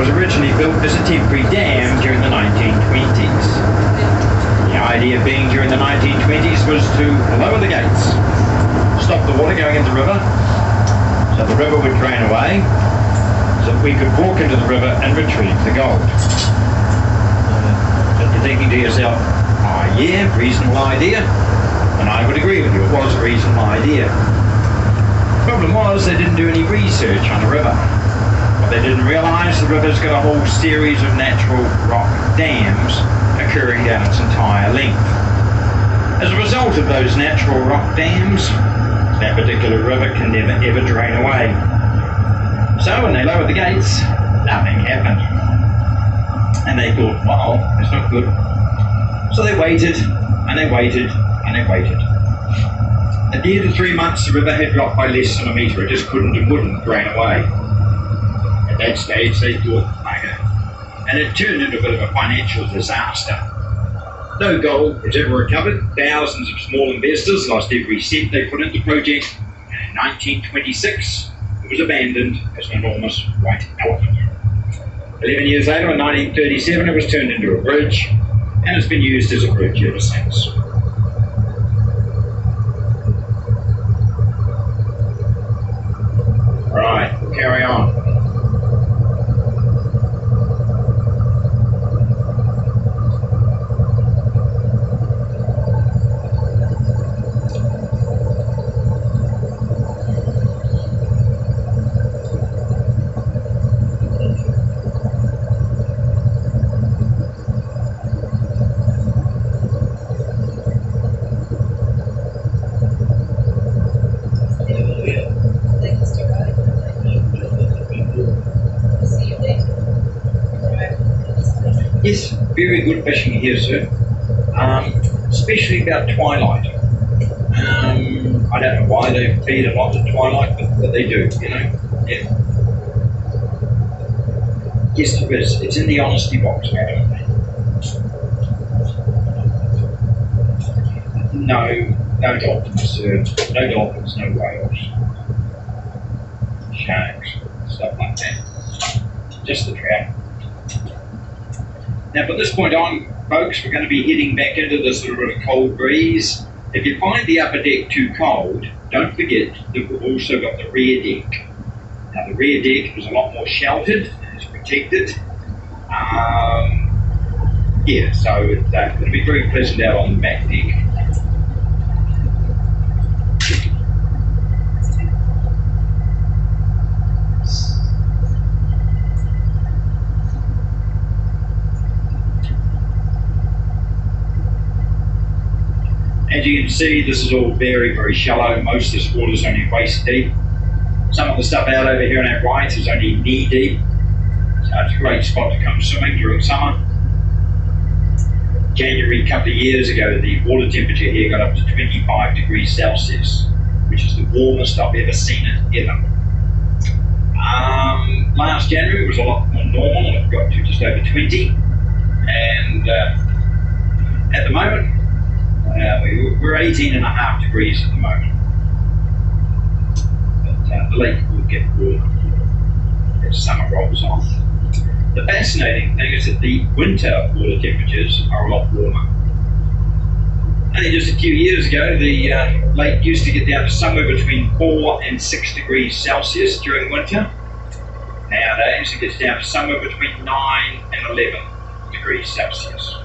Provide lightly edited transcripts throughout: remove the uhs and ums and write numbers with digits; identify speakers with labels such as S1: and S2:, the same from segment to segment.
S1: was originally built as a temporary dam during the 1920s. The idea being during the 1920s was to lower the gates, stop the water going into the river, so the river would drain away, so that we could walk into the river and retrieve the gold. So you're thinking to yourself, oh yeah, reasonable idea. And I would agree with you, it was a reasonable idea. The problem was they didn't do any research on the river. What they didn't realise, the river's got a whole series of natural rock dams occurring down its entire length. As a result of those natural rock dams, that particular river can never ever drain away. So when they lowered the gates, nothing happened. And they thought, well, that's not good. So they waited, and they waited, and they waited. At the end of 3 months, the river had dropped by less than a metre. It just couldn't and wouldn't drain away. At that stage, they thought, okay. And it turned into a bit of a financial disaster. No gold was ever recovered. Thousands of small investors lost every cent they put into the project. And in 1926, it was abandoned as an enormous white elephant. 11 years later, in 1937, it was turned into a bridge, and it's been used as a bridge ever since. Right, we'll carry on. Yes, very good fishing here, sir. Especially about twilight. I don't know why they feed a lot at twilight, but they do, you know. Yeah. Yes, there is. It's in the honesty box, madam. No dolphins, sir. No dolphins, no whales. Sharks, stuff like that. Just the trout. Now, from this point on, folks, we're going to be heading back into this little bit of cold breeze. If you find the upper deck too cold, don't forget that we've also got the rear deck. Now, the rear deck is a lot more sheltered, it's protected. Yeah, so it's going to be very pleasant out on the back deck. As you can see, this is all very, very shallow. Most of this water is only waist deep. Some of the stuff out over here on our right is only knee deep. So it's a great spot to come swimming during summer. January, a couple of years ago, the water temperature here got up to 25 degrees Celsius, which is the warmest I've ever seen it, ever. Last January was a lot more normal. It got to just over 20. And at the moment, we're 18.5 degrees at the moment. But the lake will get warmer as summer rolls on. The fascinating thing is that the winter water temperatures are a lot warmer. Only just a few years ago, the lake used to get down to somewhere between 4 and 6 degrees Celsius during winter. Nowadays, it gets down to somewhere between 9 and 11 degrees Celsius.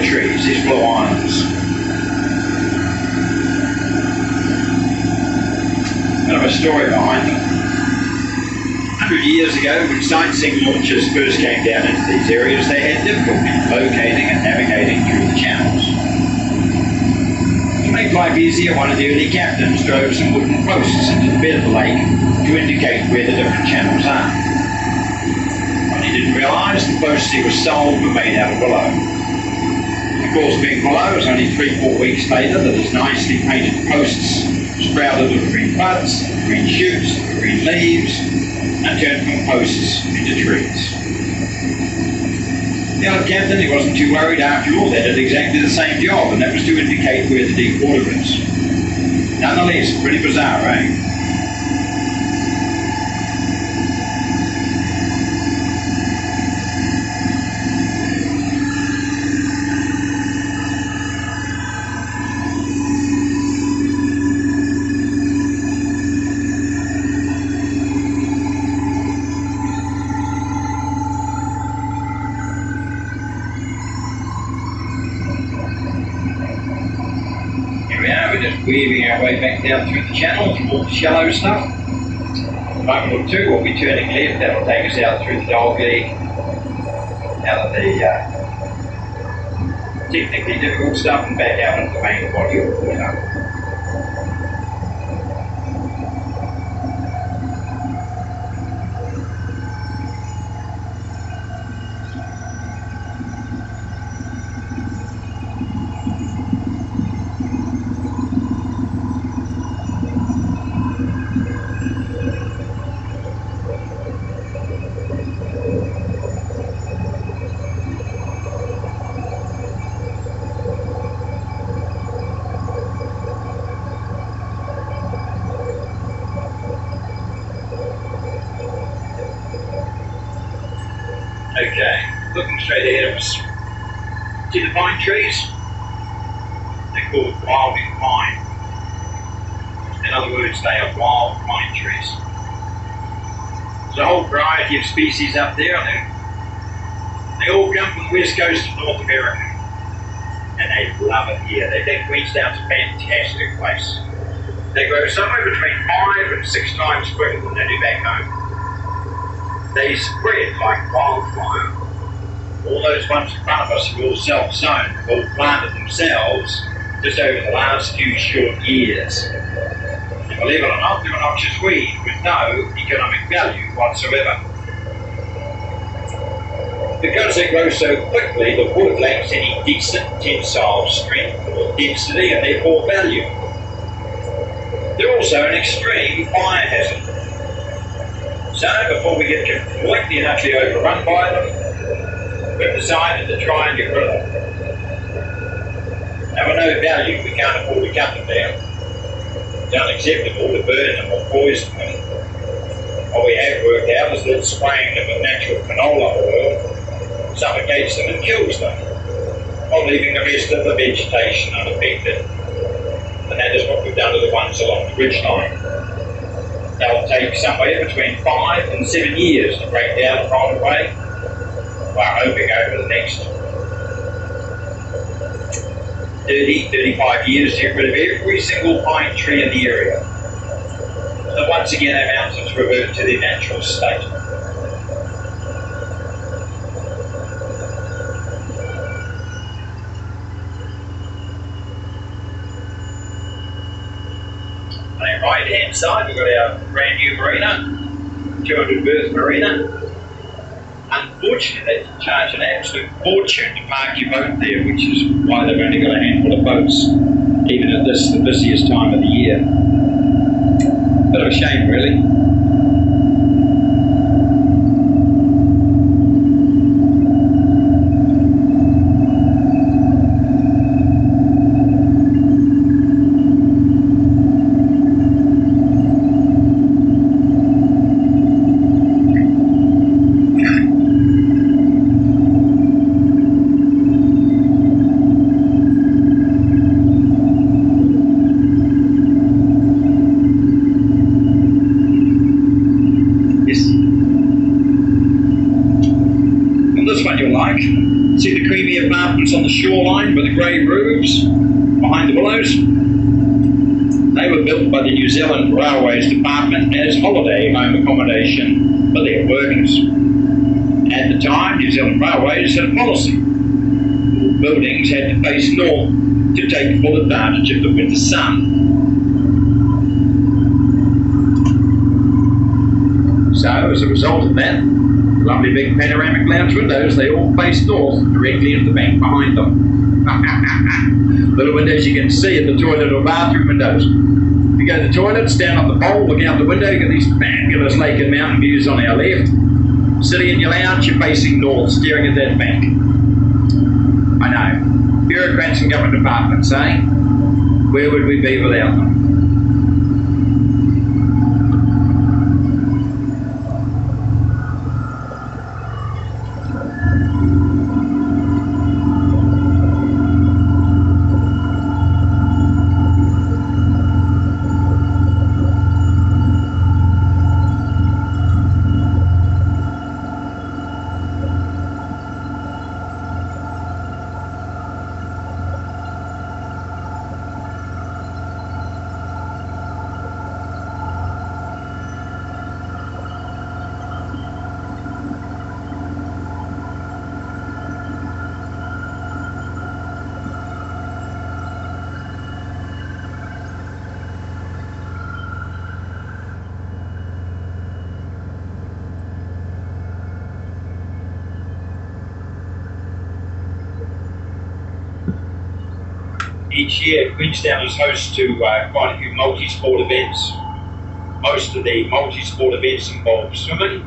S1: trees, these blue islands. Kind of a story behind them. 100 years ago, when sightseeing launches first came down into these areas, they had difficulty locating and navigating through the channels. To make life easier, one of the early captains drove some wooden posts into the bed of the lake to indicate where the different channels are. What he didn't realise, the posts he was sold were made out of willow. Of course, being willow, it was only 3-4 weeks later that his nicely painted posts sprouted with green buds, green shoots, green leaves, and turned from posts into trees. The other captain, he wasn't too worried after all. They did exactly the same job, and that was to indicate where the deep water is. Nonetheless, pretty bizarre, eh? Just weaving our way back down through the channel through all the shallow stuff. In a moment or two, we'll be turning left. That'll take us out through the dog leg, out of the technically difficult stuff, and back out into the main body of the water. Okay, looking straight ahead of us. See the pine trees? They're called wilding pine. In other words, they are wild pine trees. There's a whole variety of species up there, and they all come from the west coast of North America. And they love it here. They think Queenstown's a fantastic place. They grow somewhere between 5 and 6 times quicker than they do back home. They spread like wildfire. All those ones in front of us are all self-sown, all planted themselves just over the last few short years. And believe it or not, they're a noxious weed with no economic value whatsoever. Because they grow so quickly, the wood lacks any decent tensile strength or density and therefore value. They're also an extreme fire hazard. So before we get completely and utterly overrun by them, we've decided to try and get rid of them. Now with no value, we can't afford to cut them down. It's unacceptable to burn them or poison them. What we have worked out is that spraying them with natural canola oil suffocates them and kills them, while leaving the rest of the vegetation unaffected. And that is what we've done to the ones along the ridgeline. They'll take somewhere between 5 and 7 years to break down and rot away. We're hoping over the next 30, 35 years to get rid of every single pine tree in the area. So once again our mountains revert to their natural state. On our right hand side we've got our brand new marina, 200 berth marina. Unfortunately, they charge an absolute fortune to park your boat there, which is why they've only got a handful of boats, even at this, the busiest time of the year. Bit of a shame, really. This one you'll like. See the creepy apartments on the shoreline with the grey roofs behind the willows? They were built by the New Zealand Railways Department as holiday home accommodation for their workers. At the time, New Zealand Railways had a policy. All buildings had to face north to take full advantage of the winter sun. So, as a result of that, lovely big panoramic lounge windows, they all face north, directly into the bank behind them. Little windows you can see at the toilet or bathroom windows. If you go to the toilet, stand on the pole, look out the window, you get these fabulous lake and mountain views on our left. Sitting in your lounge, you're facing north, staring at that bank. I know, bureaucrats and government departments, eh? Where would we be without them? Each year, Queenstown is host to quite a few multi-sport events. Most of the multi-sport events involve swimming,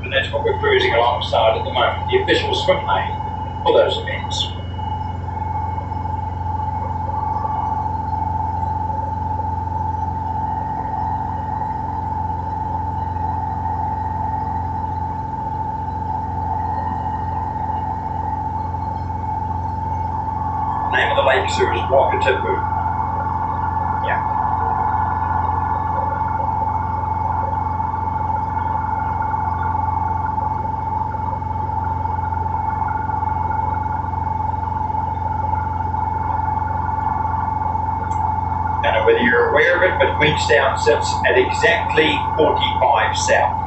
S1: and that's what we're cruising alongside at the moment, the official swim lane for those events. The name of the lake, sir, is Wakatipu. Yeah. Don't know whether you're aware of it, but Queenstown sits at exactly 45 south.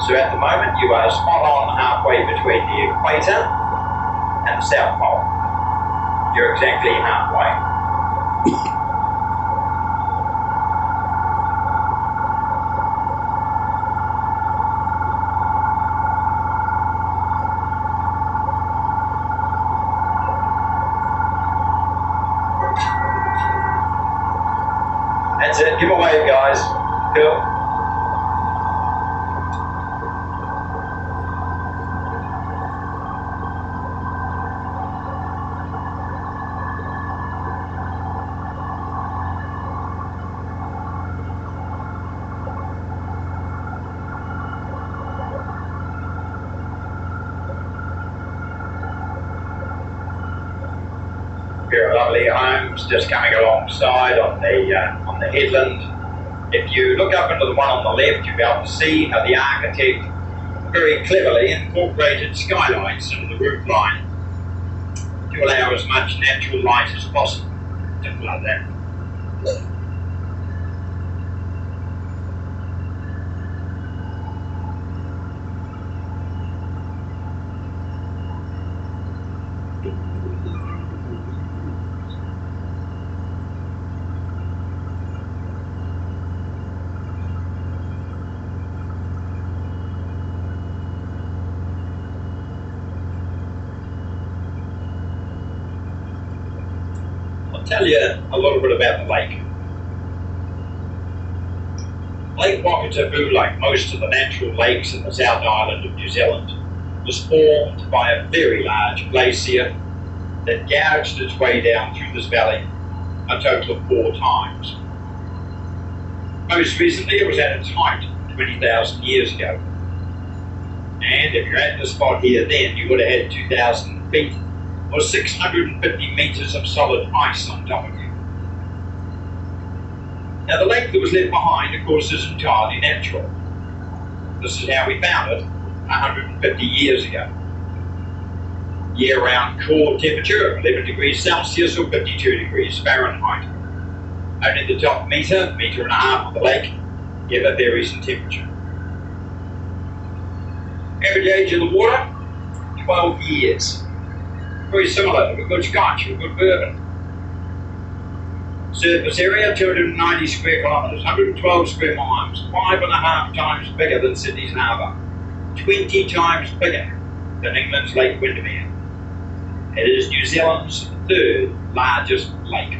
S1: So at the moment, you are spot on halfway between the equator and the South Pole. You're exactly halfway. That's it. Give a wave, guys. Cool. Here are lovely homes just coming alongside on the headland. If you look up into the one on the left, you'll be able to see how the architect very cleverly incorporated skylights into the roof line to allow as much natural light as possible. Just like that. I'll tell you a little bit about the lake. Lake Wakatipu, like most of the natural lakes in the South Island of New Zealand, was formed by a very large glacier that gouged its way down through this valley a total of 4 times. Most recently it was at its height 20,000 years ago. And if you're at the spot here then, you would have had 2,000 feet or 650 meters of solid ice on top of you. Now the lake that was left behind, of course, is entirely natural. This is how we found it 150 years ago. year-round core temperature of 11 degrees Celsius or 52 degrees Fahrenheit. Only the top metre and a half of the lake ever varies in temperature. Average age of the water, 12 years. Very similar to a good Scotch or a good bourbon. Surface area, 290 square kilometres, 112 square miles, 5.5 times bigger than Sydney's harbour, 20 times bigger than England's Lake Windermere. It is New Zealand's third largest lake.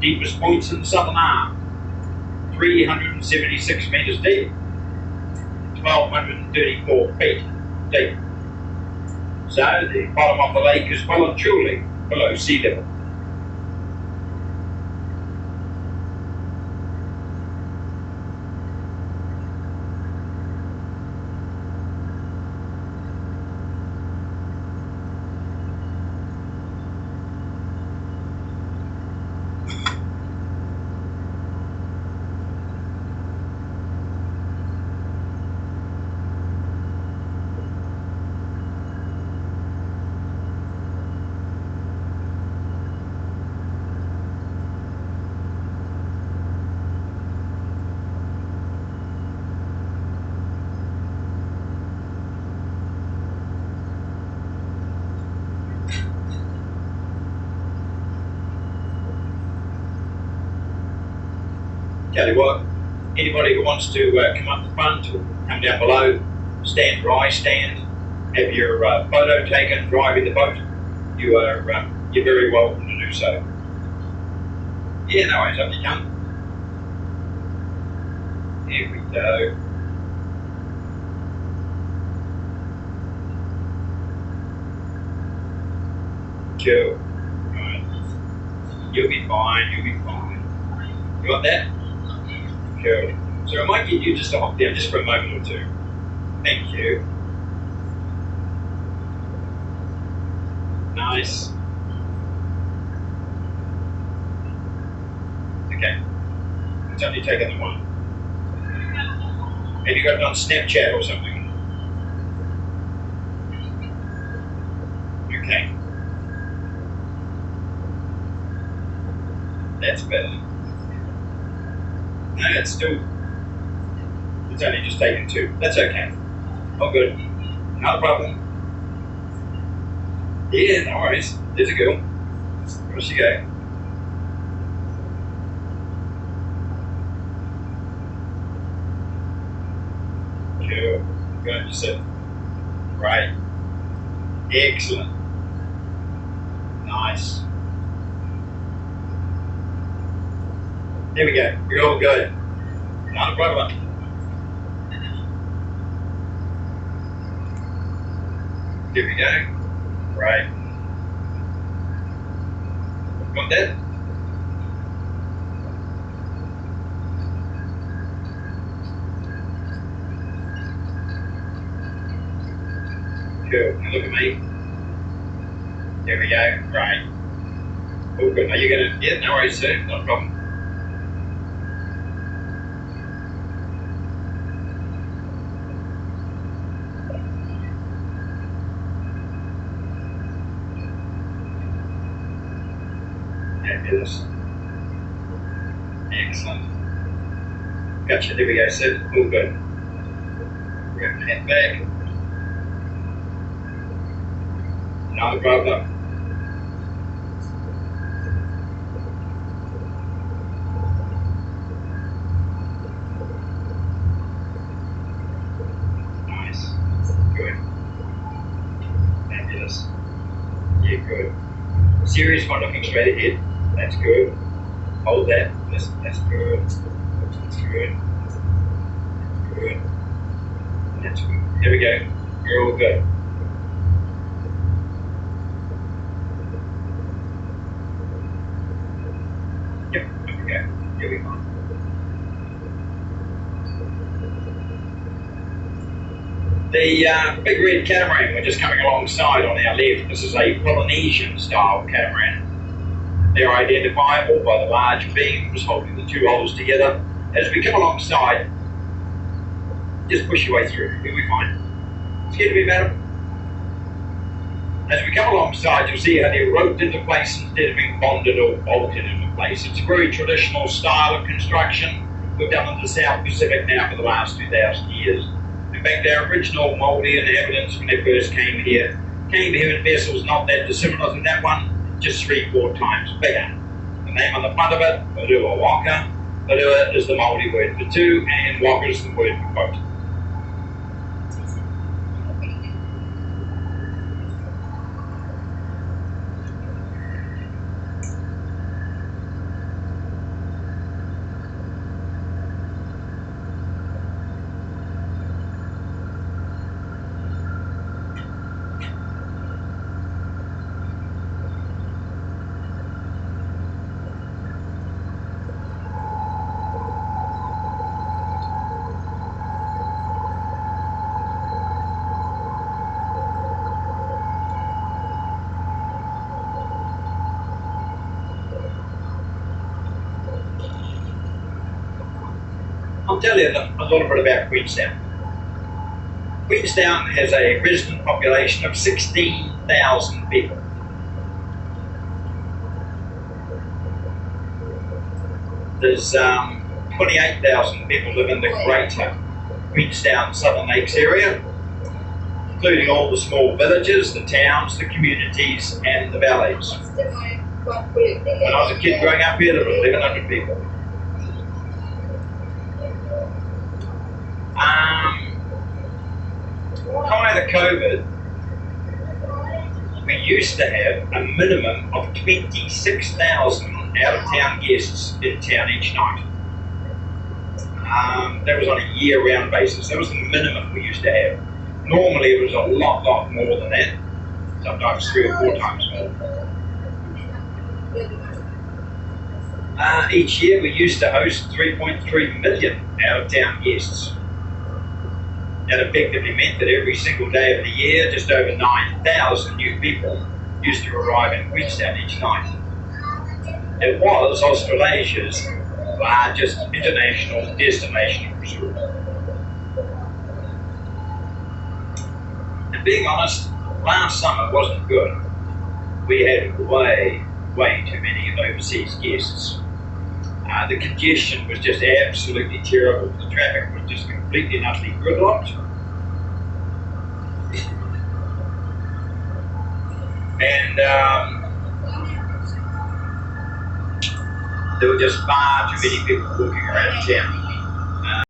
S1: Deepest points in the southern arm, 376 metres deep, 1,234 feet deep. So the bottom of the lake is well and truly below sea level. Tell you what, anybody who wants to come up the front or come down below, stand dry, have your photo taken driving the boat, you're very welcome to do so. Yeah, no worries, up you come. Here we go. Cool. Right. You'll be fine, you'll be fine. You got that? Cool. So I might get you just to hop down just for a moment or two. Thank you. Nice. Okay. It's only taken the one. Have you got it on Snapchat or something? Okay. That's better. No, it's only just taken two. That's okay. All good. Not a problem. Yeah, no worries. There's a girl. Where's she go? Cool. Good. Just sit. Right. Excellent. Nice. There we go. You're all good. Not a problem. Here we go. Right. Got that? Cool. Now look at me. There we go. Right. All good. Are you gonna? Yeah, no worries, sir. Not a problem. Fabulous. Excellent. Gotcha. There we go, sir. All good. Grab the hat back. Not a problem. Nice. Good. Fabulous. Yeah, good. Serious one, looking straight ahead. That's good. Hold that. That's good. That's good. Good. That's good. There we go. You're all good. Yep. There we go. Here we go. The big red catamaran we're just coming alongside on our left. This is a Polynesian style catamaran. They're identifiable by the large beams holding the two hulls together. As we come alongside, just push your way through. You'll be fine. Scared to be, madam? As we come alongside, you'll see how they roped into place instead of being bonded or bolted into place. It's a very traditional style of construction we've done in the South Pacific now for the last 2,000 years. In fact, our original Māori inhabitants, when they first came here in vessels not that dissimilar to that one, just 3-4 times bigger. The name on the front of it, Urua Waka. Urua is the Māori word for two, and Waka is the word for boat. I'll tell you a little bit about Queenstown. Queenstown has a resident population of 16,000 people. There's 28,000 people live in the greater Queenstown Southern Lakes area, including all the small villages, the towns, the communities, and the valleys. When I was a kid growing up here, there were 1,100 people. Prior to COVID, we used to have a minimum of 26,000 out-of-town guests in town each night. That was on a year-round basis. That was the minimum we used to have. Normally it was a lot more than that, sometimes 3 or 4 times more. Each year we used to host 3.3 million out-of-town guests. That effectively meant that every single day of the year, just over 9,000 new people used to arrive in Queenstown each night. It was Australasia's largest international destination resort. And being honest, last summer wasn't good. We had way too many overseas guests. The congestion was just absolutely terrible. The traffic was just completely and utterly gridlocked. And there were just far too many people walking around town.